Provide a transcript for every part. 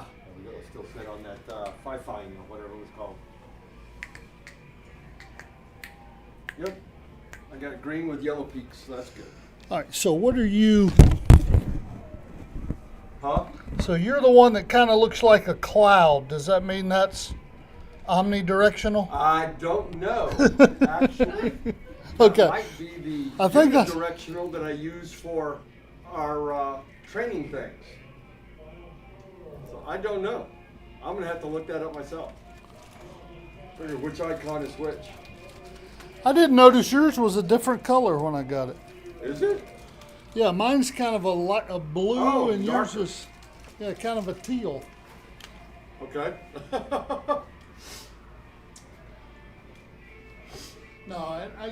There we go. It's still set on that Fi-Fi, or whatever it was called. Yep. I got green with yellow peaks, so that's good. All right, so what are you? Huh? So you're the one that kind of looks like a cloud. Does that mean that's omnidirectional? I don't know. Actually, Okay. that might be I the think that's- directional that I use for our training things. So I don't know. I'm gonna have to look that up myself. Figure which icon is which. I didn't notice yours was a different color when I got it. Is it? Yeah, mine's kind of a blue, Oh, and yours darker. is kind of a teal. Okay. No, I I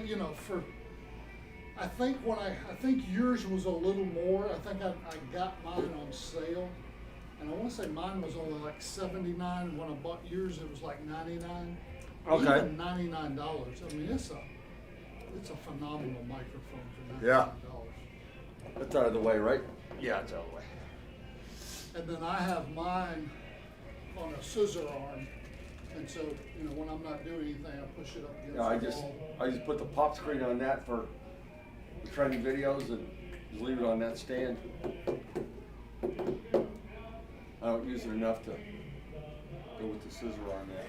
think yours was a little more. I think I got mine on sale, and I want to say mine was only like $79. When I bought yours, it was like $99. Okay. Even $99. I mean, it's a phenomenal microphone for $99. Yeah. That's out of the way, right? Yeah, it's out of the way. And then I have mine on a scissor arm, and so when I'm not doing anything, I push it up against Yeah, the I just put the pop screen on that for the training videos and just leave it on that stand. I don't use it enough to go with the scissor on that.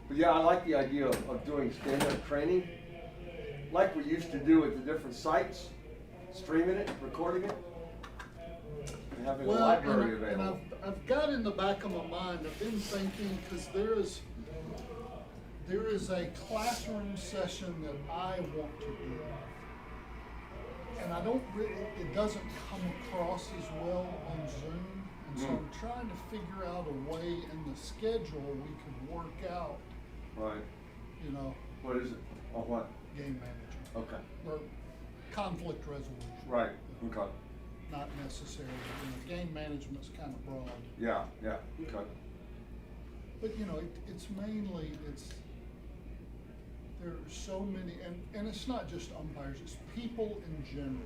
But yeah, I like the idea of doing stand-up training like we used to do at the different sites, streaming it, recording it, and having a library available. And I've got in the back of my mind, I've been thinking, because there is a classroom session that I want to do. And it doesn't come across as well on Zoom. And so I'm trying to figure out a way in the schedule we could work out, Right. What is it? On what? game management. Okay. Or conflict resolution. Right. Okay. Not necessarily, game management's kind of broad. Yeah. Yeah. Okay. But it's mainly, there are so many, and it's not just umpires, it's people in general.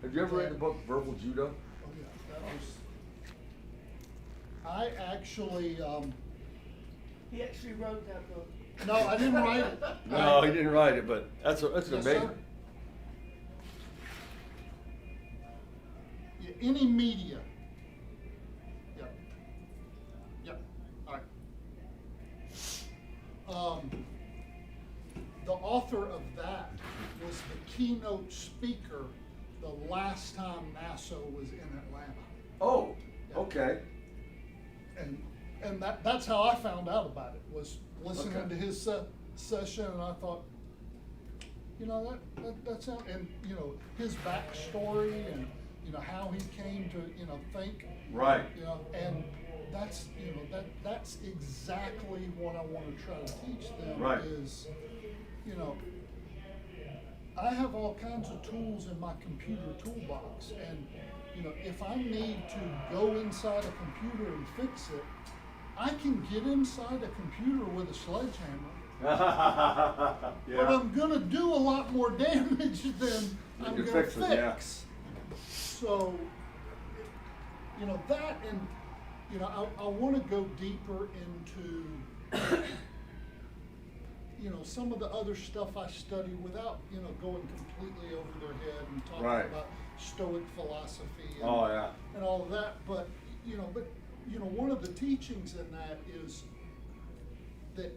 Have you ever read the book Verbal Judo? Oh yeah, I actually, He actually wrote that book. no, I didn't write it. No, he didn't write it, but that's Yes, amazing. sir. Yeah, any media. Yep. Yep, all right. The author of that was the keynote speaker the last time NASA was in Atlanta. Oh, Yeah. okay. And that's how I found out about it, was listening Okay. to his session, and I thought, that sounds, and his backstory, and how he came to think, Right. and that's exactly what I want to try to teach them. Right. Is I have all kinds of tools in my computer toolbox, and if I need to go inside a computer and fix it, I can get inside a computer with a sledgehammer, but I'm gonna do a lot more damage than I'm you gonna fix it, yeah. fix. So, that, and I want to go deeper into some of the other stuff I study without going completely over their head and talking Right. about Stoic philosophy and, Oh, yeah. and all of that. But one of the teachings in that is that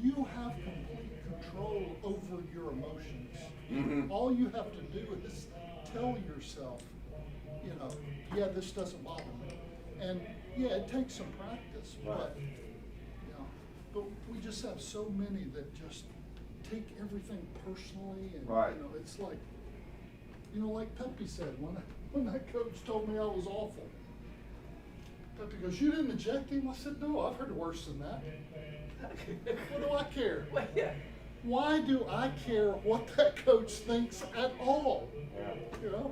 you have complete control over your emotions. Mhm. All you have to do is tell yourself, yeah, this doesn't bother me. And yeah, it takes some practice, but we just have so many that just take everything personally, and Right. it's like, like Pepe said, when that coach told me I was awful. Pepe goes, "You didn't eject him?" I said, "No, I've heard worse than that." What do I care? Well, yeah. Why do I care what that coach thinks at all? Yeah.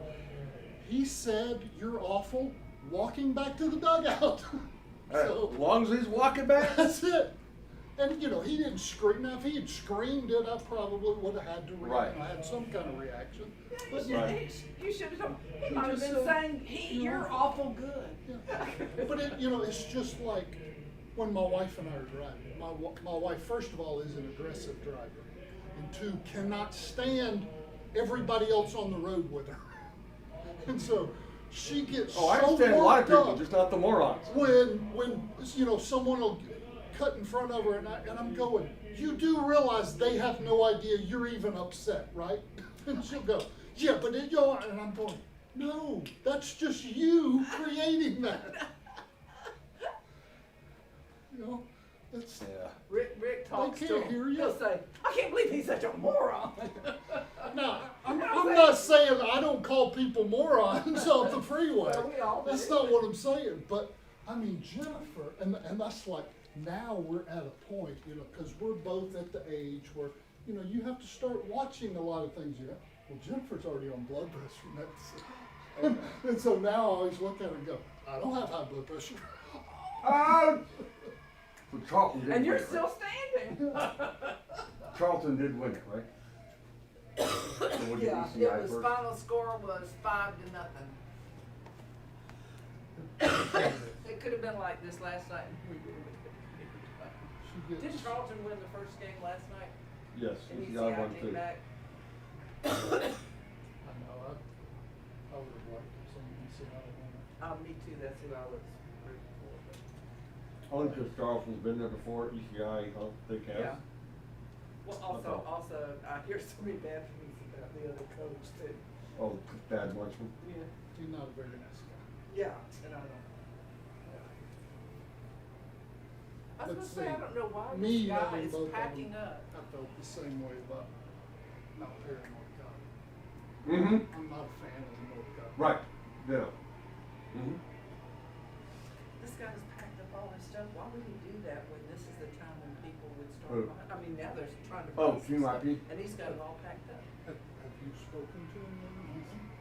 He said, "You're awful," walking back to the dugout. Hey, as long as he's walking back. That's it. And, you know, he didn't scream. Now, if he had screamed it, I probably would have had to Right. had some kind of reaction. You But, should, Right. you should have told, he He might have just been said, saying, you you're know, awful good. yeah. But it, you know, it's just like when my wife and I are driving. My wife, first of all, is an aggressive driver, and two, cannot stand everybody else on the road with her. And so she gets Oh, I so understand a lot of worked people, up just not the morons. when you know someone will cut in front of her, and I'm going, you do realize they have no idea you're even upset, right? And she'll go, yeah, but it, you know, and I'm going, no, that's just you creating that. You know, it's Yeah. Rick talks They to can't him. hear you. He'll say, I can't believe he's such a moron. now. I'm not saying I don't call people morons on the freeway. Well, we all That's do. not what I'm saying. But I mean, Jennifer, and that's like now we're at a point, you know, because we're both at the age where, you know, you have to start watching a lot of things. You know, well, Jennifer's already on blood pressure medicine, and so now I always look at her and go, I don't have high blood pressure. So Charlton did And you're win it, still right? standing. Charlton did win it, right? So what did Yeah, ECI it was, first? final score was 5-0. It could have been like this last night. She Did gets, Charlton win the first game last night? Yes, And ECI ECI won came too. back? I know, I would have liked to see ECI win it. Me too, that's who I was rooting for. Only because Charlton's been there before, ECI, I don't think has. Yeah. Well, Okay. also, I hear so many bad things about the other coach too. Oh, bad Munchman. Yeah. He's not a very nice guy. Yeah, and I don't. I was Let's gonna say, I see. don't know why Me, this guy having is both of packing them, up. I felt the same way about Mount Perry and North County. Mm-hmm. I'm not a fan of the North County. Right, yeah. Mm-hmm. This guy has packed up all his stuff. Why would he do that when this is the time when people would Who? start buying? I mean, now they're trying to. Oh, buy some QIP? stuff, and he's got it all packed up. Have you spoken to him?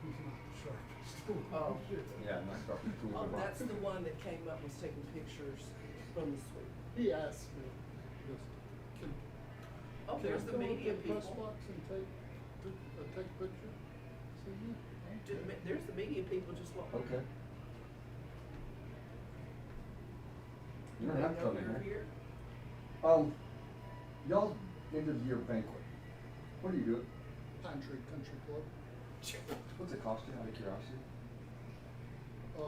He's not the sharpest. Oh. Yeah, nice stuff. Cool. Oh, that's the one that came up, was taking pictures from the suite. He asked me, he goes, can Oh, can I there's the go up media to the press people. box and take a picture? I said, yeah, okay. There's the media people just walking. Okay. You don't They have to know come in you're here. here. Y'all end of the year banquet. What do you do? Pine Tree Country Club. What's it cost you, out of curiosity? I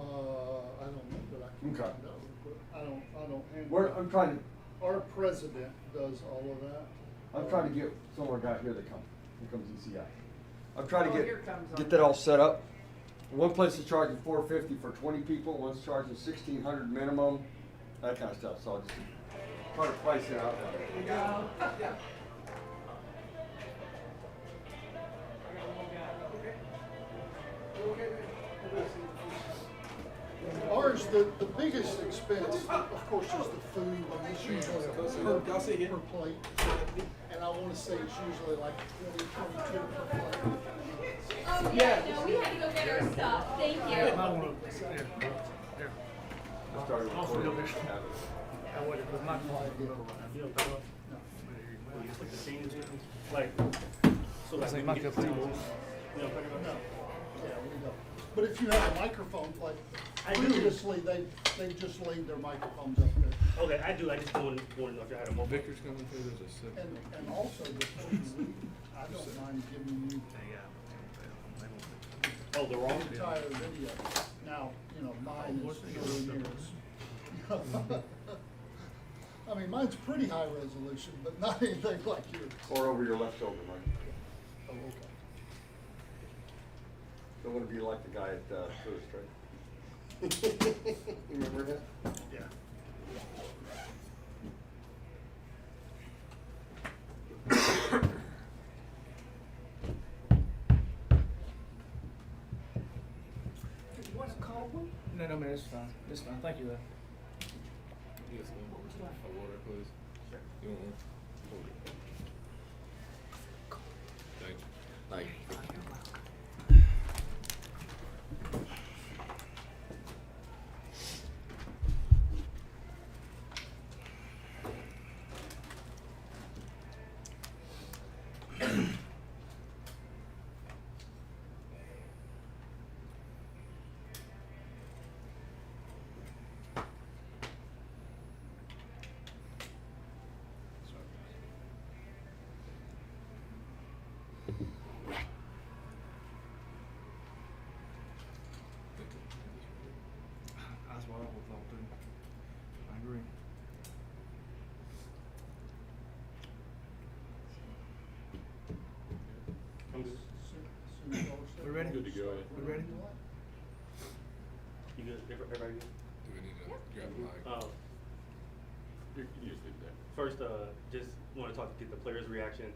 don't know, but I can Okay. find out real quick. I don't handle. Where, I'm trying to, Our president does all of that. I'm trying to get someone out here that comes. Here comes ECI. I'm trying to Oh, here comes our- get that all set up. One place is charging $450 for 20 people, one's charging $1,600 minimum, that kind of stuff. So I'll just try to price it out. Yeah. Ours, the biggest expense, of course, is the food, and it's usually per plate. And I wanna say it's usually like 20, 22 per plate. Oh, yeah, no, we had to go get our stuff. Thank you. I started recording. Like, so like, we can get tables. You know, pick it No, up. yeah, we don't. But if you have a microphone, like I do. previously, they just laid their microphones up there. Okay, I do, I just want to know if you had a mobile. Victor's coming through, there's a sip. And also, before you leave, I don't mind giving you Oh, the wrong? the entire video. Now, you know, mine is nowhere near as. I mean, mine's pretty high resolution, but not anything like yours. Or over your left shoulder, Mike. Oh, okay. Don't want to be like the guy at First, right? You remember him? Yeah. You want to call one? No, man, it's fine. It's fine. Thank you, though. Yes, ma'am. A water, please. You want one? Hold it. Thank you. Thank you. ready? Good to go. We ready? You good? Everybody good? Do we need to grab the mic? You just leave that. First, just want to get the players' reaction.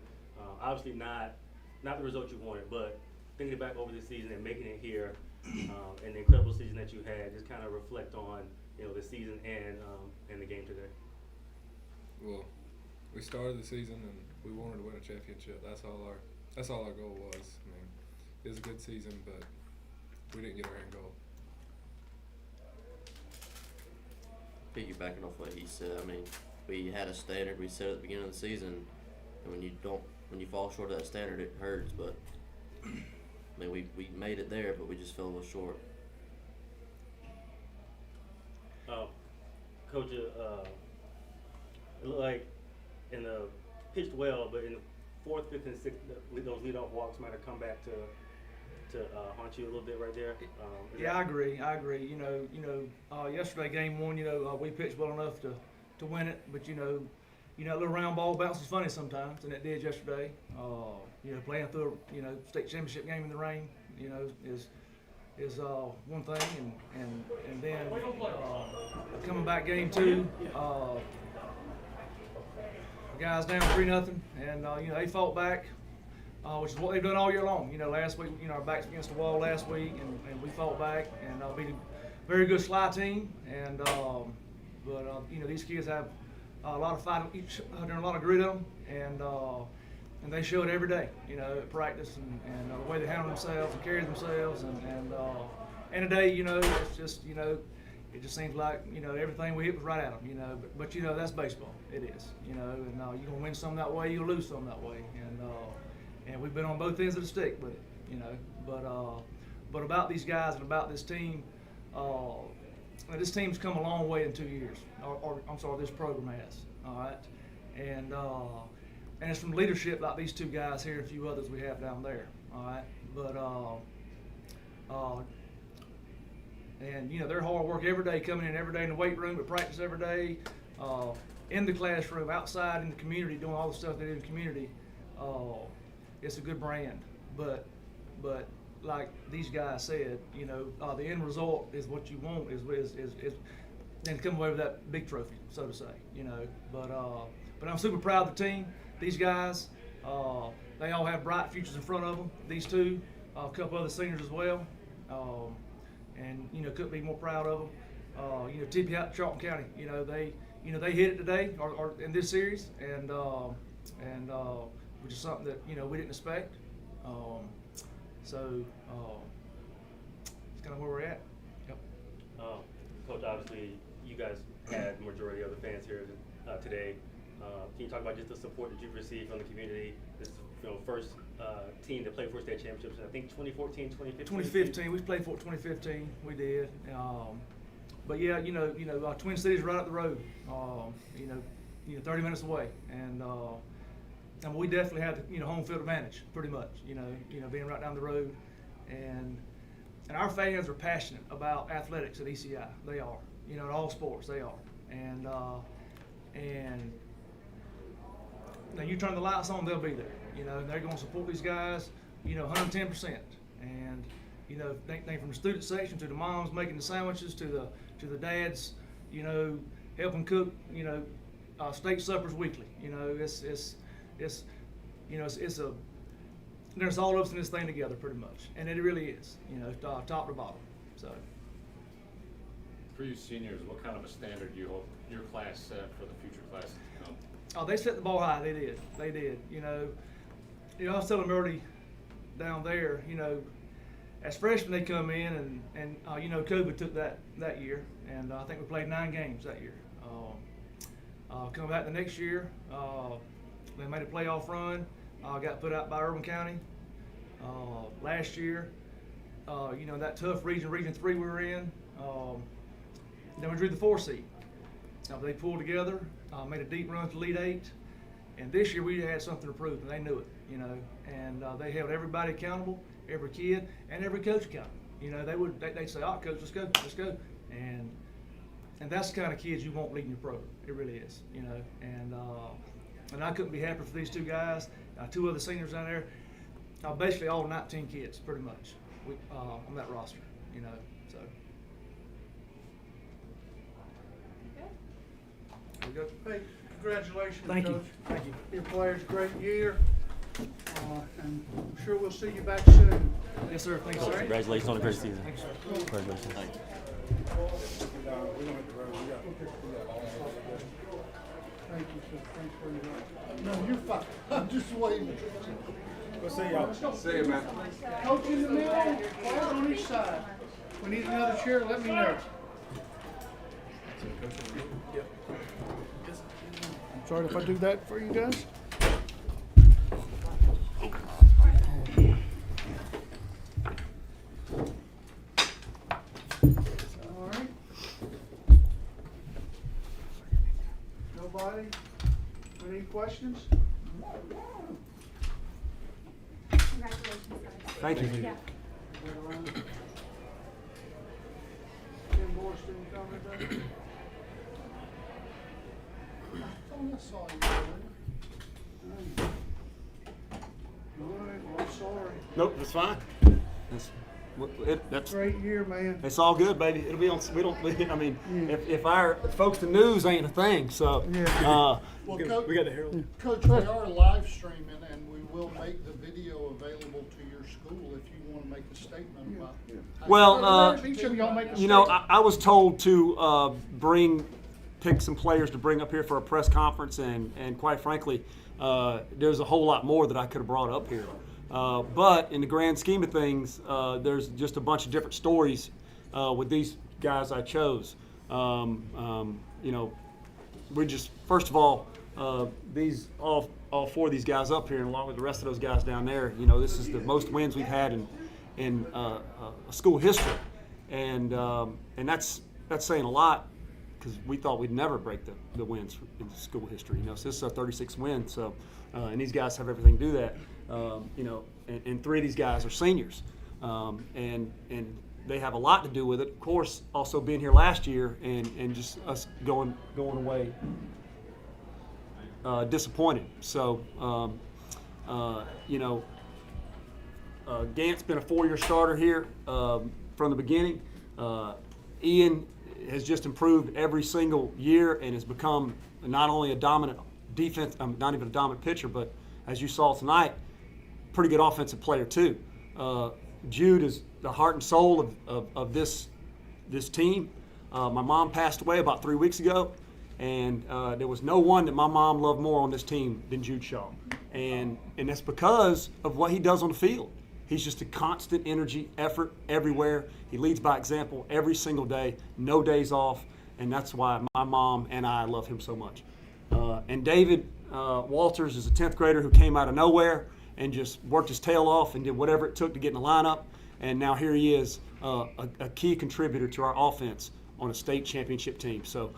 Obviously not the result you wanted, but thinking back over the season and making it here, and the incredible season that you had, just kind of reflect on the season and the game today. Well, we started the season and we wanted to win a championship. That's all our goal was. I mean, it was a good season, but we didn't get our end goal. Piggybacking off what he said, I mean, we had a standard we set at the beginning of the season, and when you fall short of that standard, it hurts. But I mean, we made it there, but we just fell a little short. Coach, it looked like pitched well, but in the fourth, fifth, and sixth, those leadoff walks might have come back to haunt you a little bit right there. Yeah, I agree. Yesterday, game one, we pitched well enough to win it, but that little round ball bounce is funny sometimes, and it did yesterday. Playing through a state championship game in the rain, is one thing, and then coming back game two, the guys down 3-0, and they fought back. Which is what they've done all year long. Last week, our backs against the wall last week, and we fought back and beat a very good Sly team. And but these kids have a lot of fight, a lot of grit on them, and they show it every day. At practice and the way they handle themselves and carry themselves, and today, it's just it just seems like everything we hit was right at them. But that's baseball. It is. And you're gonna win some that way, you'll lose some that way, and we've been on both ends of the stick with it, But about these guys and about this team, this team's come a long way in 2 years. Or I'm sorry, this program has. All right, and it's from leadership like these two guys here and a few others we have down there. All right, but they're hard work every day, coming in every day in the weight room, at practice every day, in the classroom, outside in the community, doing all the stuff they do in the community. It's a good brand, but like these guys said, the end result is what you want is then come away with that big trophy, so to say, But I'm super proud of the team. These guys, they all have bright futures in front of them. These two, a couple other seniors as well, and couldn't be more proud of them. Tip you out to Charlton County. They hit it today or in this series, and which is something that we didn't expect. So it's kind of where we're at. Yep. Coach, obviously you guys had the majority of the fans here today. Can you talk about just the support that you've received from the community? This is first team to play for state championships in I think 2014, 2015. 2015, we played for 2015. We did. But yeah, Twin Cities right up the road. 30 minutes away, and we definitely had the home field advantage, pretty much. Being right down the road, and our fans are passionate about athletics at ECI. They are, in all sports they are, and now you turn the lights on, they'll be there. They're going to support these guys, 110%. And they from the student section to the moms making the sandwiches to the dads, helping cook, steak suppers weekly. There's all of us in this thing together pretty much, and it really is, top to bottom. So. For you seniors, what kind of a standard do you hope your class set for the future classes to come? Oh, they set the ball high. They did. I was telling them early down there, as freshmen they come in and COVID took that year, and I think we played 9 games that year. Coming back the next year, they made a playoff run. Got put out by Urban County. Last year, that tough Region 3 we were in, then we drew the 4 seed. They pulled together, made a deep run to Elite 8, and this year we had something to prove, and they knew it, and they held everybody accountable, every kid, and every coach accountable. They'd say, "Oh, coach, let's go," and that's the kind of kids you want leading your program. It really is, and I couldn't be happier for these two guys, 2 other seniors down there, basically all 19 kids, pretty much, on that roster. You know, so. We go. Hey, congratulations, Thank Coach. you. Thank you. Your players, great year. And I'm sure we'll see you back soon. Yes, sir. Thank you, All sir. right. Congratulations on a great season. Thank you, sir. Congratulations. Thank you, sir. Thanks very much. No, you're fine. I'm just waiting. We'll see y'all. See you, man. Coach in the middle, players on each side. We need another chair, let me know. I'm sorry if I do that for you guys. All right. Nobody? Any questions? Congratulations, guys. Thank you. Yeah. Tim Morris didn't come today? I thought I saw you earlier. All right, well, I'm sorry. Nope, that's fine. That's Great year, man. it's all good, baby. It'll be on. We don't. I mean, if our folks, the news ain't a thing, so Well, we Coach, got the Herald. Coach, we are live streaming, and we will make the video available to your school if you want to make a statement about it. Well, Each of y'all make a You know, statement. I was told to pick some players to bring up here for a press conference, and quite frankly, there's a whole lot more that I could have brought up here. But in the grand scheme of things, there's just a bunch of different stories with these guys I chose. You know, we just, first of all, these all four of these guys up here, and along with the rest of those guys down there, you know, this is the most wins we've had in school history, and that's saying a lot, because we thought we'd never break the wins in school history. You know, so this is a 36 win. So, and these guys have everything to do that. You know, and three of these guys are seniors, and they have a lot to do with it. Of course, also being here last year and just us going away disappointed. So, you know, Gant's been a 4-year starter here from the beginning. Ian has just improved every single year and has become not only a dominant defense, not even a dominant pitcher, but as you saw tonight, pretty good offensive player too. Jude is the heart and soul of this team. My mom passed away about 3 weeks ago, and there was no one that my mom loved more on this team than Jude Shaw, and that's because of what he does on the field. He's just a constant energy, effort everywhere. He leads by example every single day, no days off, and that's why my mom and I love him so much. And David Walters is a 10th grader who came out of nowhere and just worked his tail off and did whatever it took to get in the lineup, and now here he is, a key contributor to our offense on a state championship team. So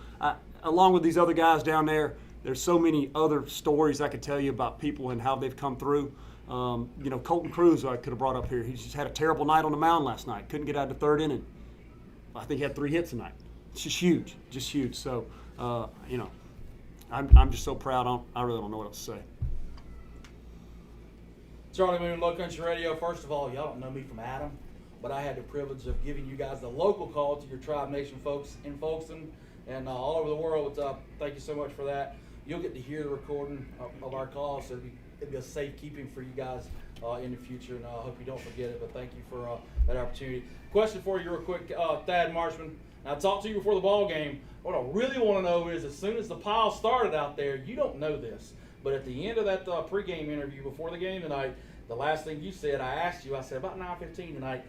along with these other guys down there, there's so many other stories I could tell you about people and how they've come through. You know, Colton Cruz, I could have brought up here. He just had a terrible night on the mound last night. Couldn't get out of the third inning. I think he had 3 hits tonight. It's just huge. So, you know, I'm just so proud. I really don't know what else to say. Charlie Moon, Low Country Radio. First of all, y'all don't know me from Adam, but I had the privilege of giving you guys the local call to your Tribe Nation folks in Folkestone and all over the world. Thank you so much for that. You'll get to hear the recording of our call, so it'll be a safekeeping for you guys in the future, and I hope you don't forget it, but thank you for that opportunity. Question for you real quick, Thad Marshman. Now, I talked to you before the ball game. What I really want to know is, as soon as the pile started out there, you don't know this, but at the end of that pregame interview before the game tonight, the last thing you said, I asked you, I said, about 9:15 tonight,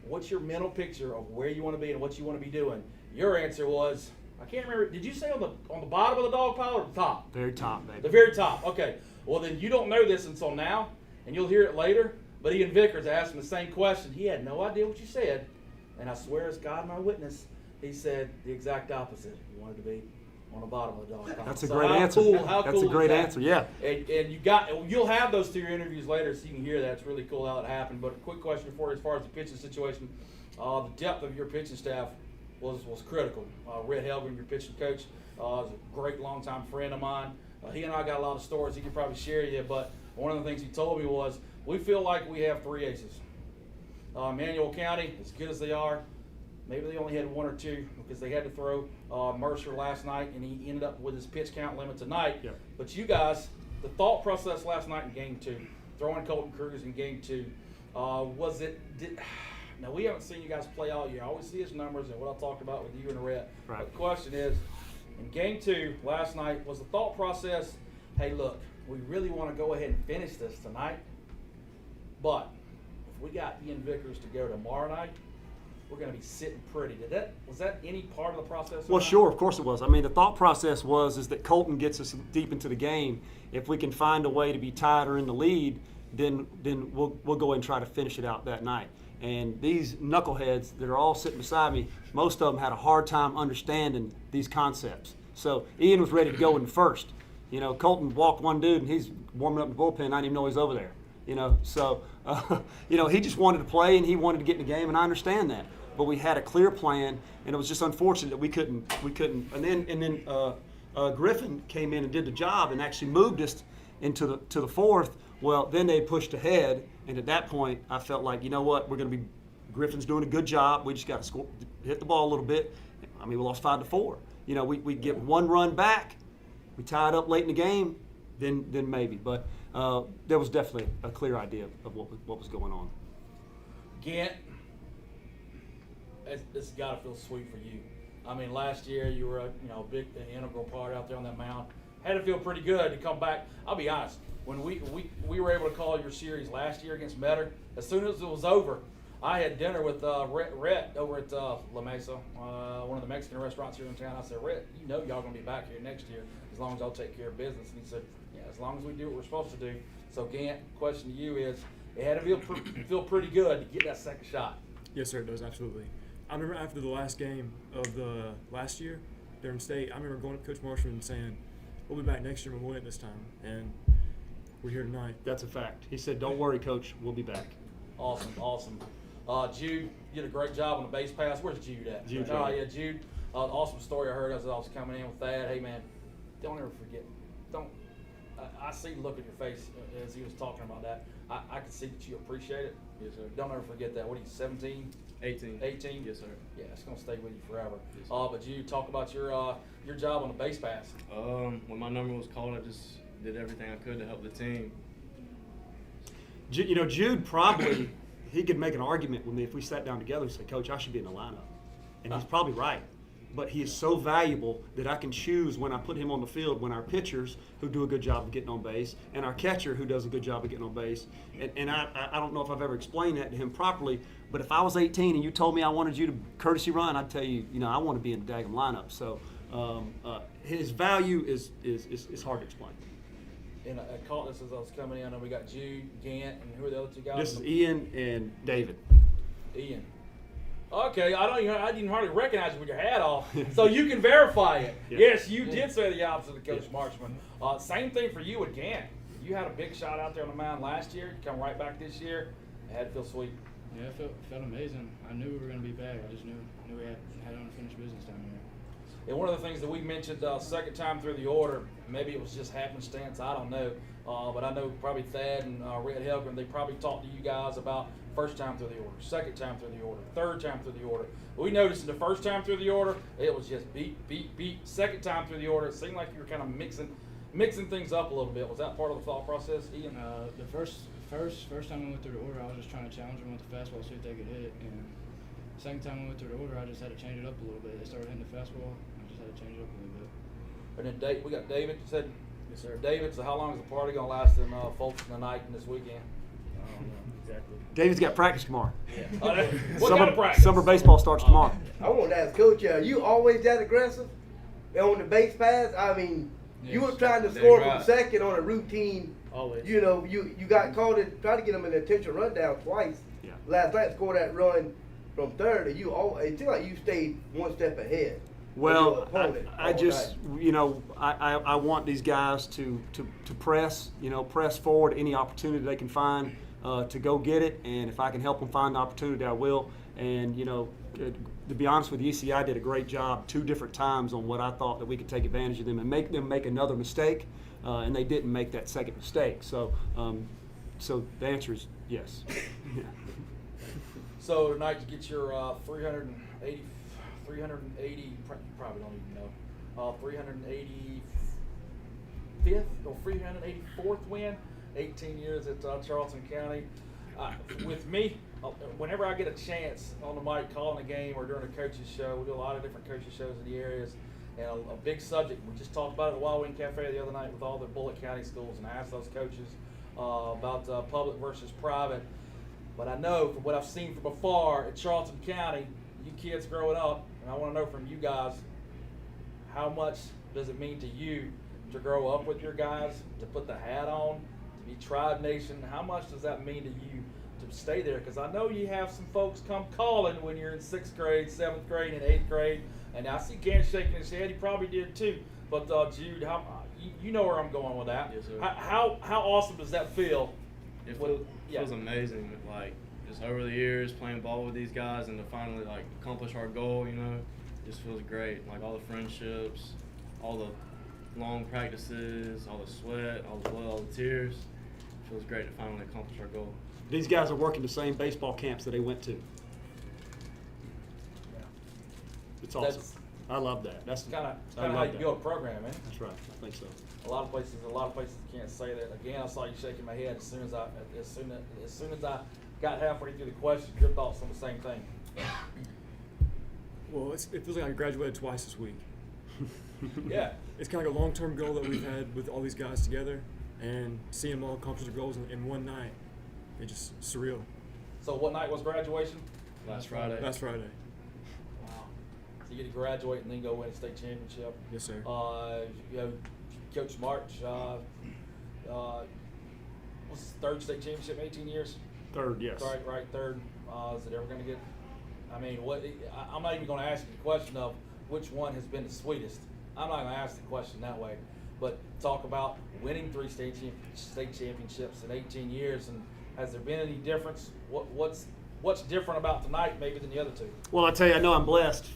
what's your mental picture of where you want to be and what you want to be doing? Your answer was, I can't remember, did you say on the bottom of the dog pile or the top? Very top, baby. The very top, okay. Well, then you don't know this until now, and you'll hear it later, but Ian Vickers asked him the same question. He had no idea what you said, and I swear as God my witness, he said the exact opposite. He wanted to be on the bottom of the dog pile. That's a So great how answer. Cool, how That's cool a great is that? answer, yeah. And you'll have those 2 interviews later, so you can hear that. It's really cool how it happened. But a quick question for you as far as the pitching situation. The depth of your pitching staff was critical. Red Helgren, your pitching coach, is a great longtime friend of mine. He and I got a lot of stories he could probably share you, but one of the things he told me was, we feel like we have 3 aces. Manuel County, as good as they are, maybe they only had one or two because they had to throw Mercer last night, and he ended up with his pitch count limit tonight. Yep. But you guys, the thought process last night in Game 2, throwing Colton Cruz in Game 2, now we haven't seen you guys play all year. I always see his numbers and what I talked about with you and Rhett. Right. But the question is, in Game 2 last night, was the thought process, hey, look, we really want to go ahead and finish this tonight, but if we got Ian Vickers to go tomorrow night, we're going to be sitting pretty. Was that any part of the process? Well, sure, of course it was. I mean, the thought process is that Colton gets us deep into the game. If we can find a way to be tied or in the lead, then we'll go ahead and try to finish it out that night. And these knuckleheads that are all sitting beside me, most of them had a hard time understanding these concepts. So Ian was ready to go in first. You know, Colton walked one dude and he's warming up in the bullpen. I didn't even know he was over there. You know, so he just wanted to play and he wanted to get in the game, and I understand that. But we had a clear plan, and it was just unfortunate that we couldn't. And then Griffin came in and did the job and actually moved us into the fourth. Well, then they pushed ahead, and at that point, I felt like, you know what, Griffin's doing a good job. We just got to hit the ball a little bit. I mean, we lost 5-4. You know, we get one run back, we tied up late in the game, then maybe. But there was definitely a clear idea of what was going on. Gant, this has got to feel sweet for you. I mean, last year you were a big integral part out there on that mound. Had to feel pretty good to come back. I'll be honest. When we were able to call your series last year against Metter, as soon as it was over, I had dinner with Rhett over at La Mesa, one of the Mexican restaurants here in town. I said, Rhett, you know y'all going to be back here next year as long as I'll take care of business. And he said, yeah, as long as we do what we're supposed to do. So, Gant, question to you is, it had to feel pretty good to get that second shot. Yes, sir, it does, absolutely. I remember after the last game of the last year during state, I remember going up to Coach Marshall and saying, we'll be back next year and we'll win it this time. And we're here tonight. That's a fact. He said, don't worry, Coach, we'll be back. Awesome. Jude, you did a great job on the base pass. Where's Jude at? Jude. Oh, yeah, Jude. Awesome story I heard as I was coming in with Thad. Hey, man, don't ever forget. I see the look on your face as he was talking about that. I can see that you appreciate it. Yes, sir. Don't ever forget that. What are you, 17? 18. 18? Yes, sir. Yeah, it's going to stay with you forever. Yes, sir. But Jude, talk about your job on the base pass. When my number was called, I just did everything I could to help the team. Jude probably, he could make an argument with me if we sat down together and said, Coach, I should be in the lineup. And he's probably right. But he is so valuable that I can choose when I put him on the field, when our pitchers, who do a good job of getting on base, and our catcher, who does a good job of getting on base. And I don't know if I've ever explained that to him properly, but if I was 18 and you told me I wanted you to courtesy run, I'd tell you, I want to be in the daggum lineup. So his value is hard to explain. And I caught this as I was coming in, and we got Jude, Gant, and who are the other two guys? This is Ian and David. Ian. Okay, I didn't hardly recognize you with your hat off, so you can verify it. Yeah. Yes, you did say the opposite of Coach Marchman. Same thing for you with Gant. You had a big shot out there on the mound last year. You come right back this year. It had to feel sweet. Yeah, it felt amazing. I knew we were going to be back. I just knew we had unfinished business down here. And one of the things that we mentioned second time through the order, maybe it was just happenstance, I don't know. But I know probably Thad and Red Helgren, they probably talked to you guys about first time through the order, second time through the order, third time through the order. We noticed in the first time through the order, it was just beat. Second time through the order, it seemed like you were kind of mixing things up a little bit. Was that part of the thought process, Ian? The first time we went through the order, I was just trying to challenge them with the fastball, see if they could hit it. And second time we went through the order, I just had to change it up a little bit. They started hitting the fastball, I just had to change it up a little bit. And then we got David. You said, yes, sir. David, so how long is the party going to last in Folsom tonight and this weekend? I don't know exactly. David's got practice tomorrow. Yeah. What kind of practice? Summer baseball starts tomorrow. I want to ask Coach, you always that aggressive on the base pass? I mean, yes, you were trying to score right. from second on a routine. Always. You got called in, tried to get them an intentional rundown twice. Yeah. Last night, scored that run from third, and it seemed like you stayed one step ahead. Well, I just, I want these guys to press, press forward any opportunity they can find to go get it. And if I can help them find the opportunity, I will. And, to be honest with you, ECI did a great job 2 different times on what I thought that we could take advantage of them and make them make another mistake. And they didn't make that second mistake. So the answer is yes. Yeah. So tonight you get your 380, you probably don't even know, 385th or 384th win, 18 years at Charleston County. With me, whenever I get a chance on the mic calling a game or during a coaches show, we do a lot of different coaches shows in the areas, and a big subject, we just talked about it at the Wild Wing Cafe the other night with all the Bullitt County schools, and I asked those coaches about public versus private. But I know from what I've seen from afar at Charleston County, you kids growing up, and I want to know from you guys, how much does it mean to you to grow up with your guys, to put the hat on, to be Tribe Nation? How much does that mean to you to stay there? Because I know you have some folks come calling when you're in 6th grade, 7th grade, and 8th grade, and I see Gant shaking his head. He probably did too. But Jude, you know where I'm going with that. Yes, sir. How awesome does that feel? It feels amazing. Like, just over the years playing ball with these guys and to finally like accomplish our goal, you know, just feels great. Like all the friendships, all the long practices, all the sweat, all the blood, all the tears. It feels great to finally accomplish our goal. These guys are working the same baseball camps that they went to. It's awesome. I love that. That's kind of how you build a program, man. That's right. I think so. A lot of places can't say that. Again, I saw you shaking my head as soon as I got halfway through the question. Your thoughts on the same thing? Well, it feels like I graduated twice this week. Yeah. It's kind of like a long-term goal that we've had with all these guys together, and seeing them all accomplish their goals in one night, it's just surreal. So what night was graduation? Last Friday. Last Friday. Wow. So you get to graduate and then go win a state championship. Yes, sir. You know, Coach March, what's his third state championship in 18 years? Third, yes. Right, third. Is it ever going to get? I mean, I'm not even going to ask you the question of which one has been the sweetest. I'm not going to ask the question that way. But talk about winning 3 state championships in 18 years, and has there been any difference? What's different about tonight maybe than the other two? Well, I tell you, I know I'm blessed.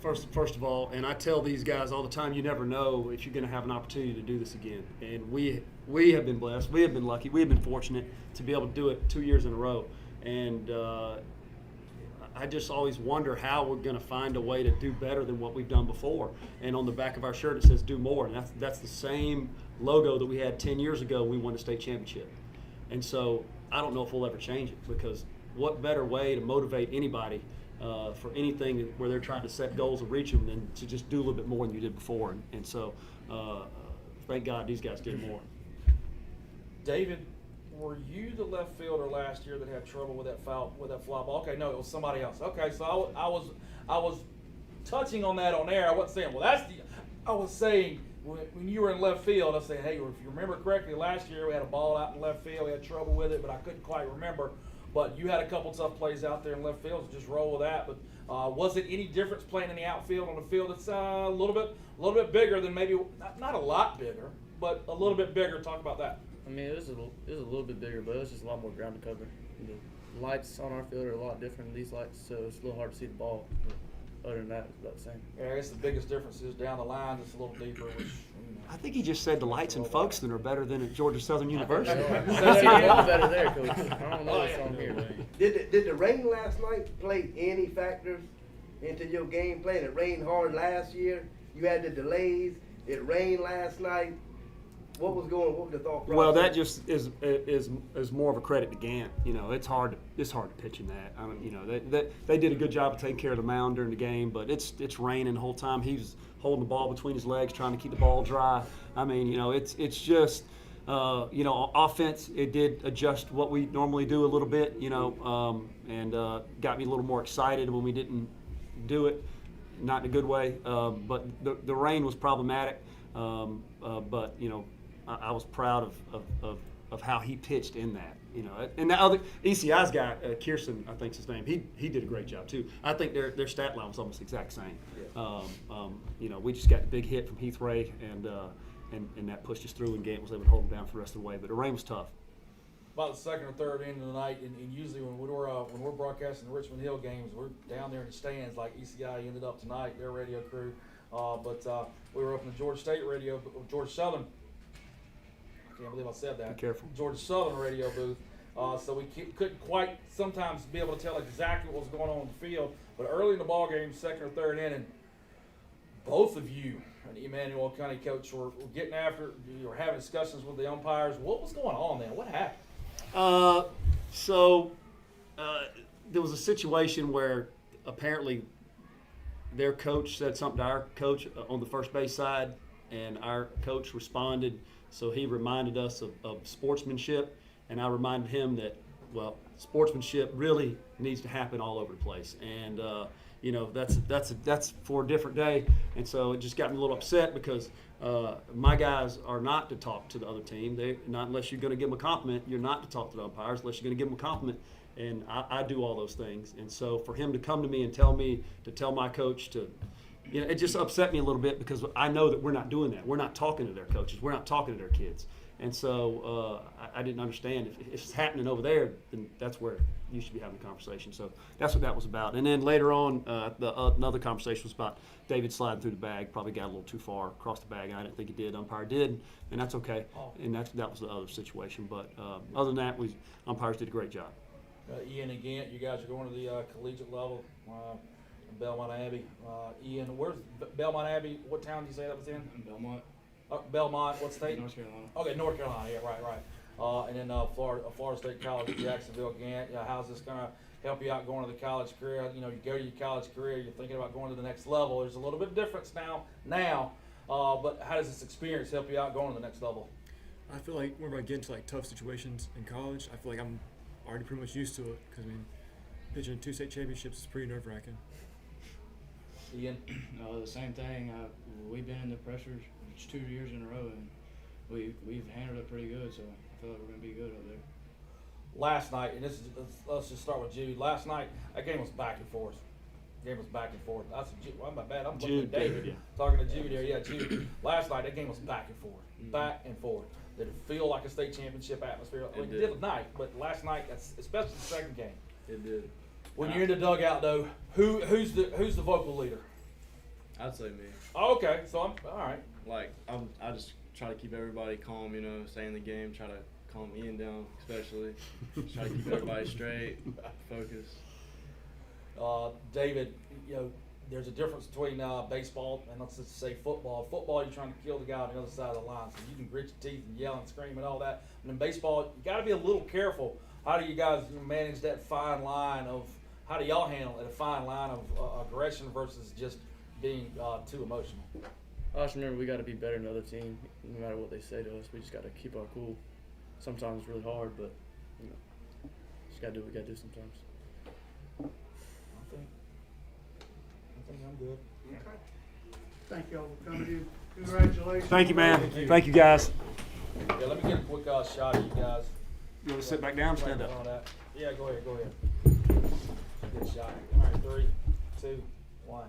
First of all, and I tell these guys all the time, you never know if you're going to have an opportunity to do this again. And we have been blessed. We have been lucky. We have been fortunate to be able to do it 2 years in a row. And I just always wonder how we're going to find a way to do better than what we've done before. And on the back of our shirt it says "Do More," and that's the same logo that we had 10 years ago when we won the state championship. And so I don't know if we'll ever change it, because what better way to motivate anybody for anything where they're trying to set goals and reach them than to just do a little bit more than you did before. And so thank God these guys did more. David, were you the left fielder last year that had trouble with that fly ball? Okay, no, it was somebody else. Okay, so I was touching on that on air. I wasn't saying, well, I was saying when you were in left field, I was saying, hey, if you remember correctly, last year we had a ball out in left field. We had trouble with it, but I couldn't quite remember. But you had a couple tough plays out there in left field, so just roll with that. But was it any difference playing in the outfield on the field that's a little bit bigger than maybe, not a lot bigger, but a little bit bigger? Talk about that. I mean, it was a little bit bigger, but it was just a lot more ground to cover. The lights on our field are a lot different than these lights, so it's a little hard to see the ball. Other than that, it's about the same. Yeah, I guess the biggest difference is down the line, it's a little deeper. Which, I think he just said the lights in Folkestone are better than at Georgia Southern University. Better there, Coach. I don't know what's on here. Did the rain last night play any factors into your game plan? It rained hard last year. You had the delays. It rained last night. What was the thought process? Well, that just is more of a credit to Gant. You know, it's hard to pitch in that. I mean, you know, they did a good job of taking care of the mound during the game, but it's raining the whole time. He was holding the ball between his legs, trying to keep the ball dry. I mean, you know, it's just you know, offense. It did adjust what we normally do a little bit, you know, and got me a little more excited when we didn't do it, not in a good way. But the rain was problematic. But you know, I was proud of how he pitched in that, you know. And the other ECI's guy, Kirsten, I think's his name. He did a great job too. I think their stat line was almost the exact same. Yeah. You know, we just got the big hit from Heath Ray, and that pushed us through, and Gant was able to hold him down for the rest of the way. But the rain was tough. About the second or third inning of the night, and usually when we're broadcasting the Richmond Hill games, we're down there in the stands like ECI ended up tonight, their radio crew. But we were up in the Georgia State radio, Georgia Southern. I can't believe I said that. Be careful. Georgia Southern radio booth. so we couldn't quite sometimes be able to tell exactly what was going on the field. But early in the ball game, second or third inning, both of you, an Emmanuel County coach, were getting after. You were having discussions with the umpires. What was going on then? What happened? There was a situation where apparently their coach said something to our coach on the first base side, and our coach responded. So he reminded us of sportsmanship, and I reminded him that, well, sportsmanship really needs to happen all over the place. And that's for a different day. And so it just got me a little upset because my guys are not to talk to the other team. They not unless you're going to give them a compliment. You're not to talk to the umpires unless you're going to give them a compliment. And I do all those things. And so for him to come to me and tell me to tell my coach to, it just upset me a little bit because I know that we're not doing that. We're not talking to their coaches. We're not talking to their kids. And so I didn't understand if it's happening over there, then that's where you should be having a conversation. So that's what that was about. And then later on, another conversation was about David sliding through the bag. Probably got a little too far across the bag. I didn't think he did. Umpire did, and that's okay. And that was the other situation. But other than that, umpires did a great job. Ian and Gant, you guys are going to the collegiate level, Belmont Abbey. Ian, where's Belmont Abbey? What town did you say that was in? Belmont. Belmont, what state? North Carolina. Okay, North Carolina, yeah, right. And then Florida State College, Jacksonville, Gant. How's this going to help you out going to the college career? You go to your college career, you're thinking about going to the next level. There's a little bit of difference now, but how does this experience help you out going to the next level? I feel like whenever I get into tough situations in college, I feel like I'm already pretty much used to it because pitching 2 state championships is pretty nerve-wracking. Ian? The same thing. We've been in the pressure 2 years in a row, and we've handled it pretty good. So I feel like we're gonna be good up there. Last night, and let's just start with Jude. Last night, that game was back and forth. That's my bad. I'm looking at David. Yeah. Talking to Jude there. Yeah, Jude. Last night, that game was back and forth. Back and forth. Did it feel like a state championship atmosphere? It did tonight, but last night, especially the second game. It did. When you're in the dugout, though, who's the vocal leader? I'd say me. Oh, okay, so I'm all right. I just try to keep everybody calm, stay in the game, try to calm Ian down, especially. Try to keep everybody straight, focused. David, there's a difference between baseball and let's just say football. Football, you're trying to kill the guy on the other side of the line, so you can grit your teeth and yell and scream and all that. And in baseball, you got to be a little careful. How do you guys manage that fine line of? How do y'all handle it? A fine line of aggression versus just being too emotional. I just remember we got to be better than the other team, no matter what they say to us. We just got to keep our cool. Sometimes it's really hard, but just got to do what we got to do sometimes. I think I'm good. Okay. Thank y'all for coming in. Congratulations. Thank you, man. Thank you, guys. Yeah, let me get a quick shot of you guys. You want to sit back down, stand up? Yeah, go ahead. Good shot. All right, 3, 2, 1.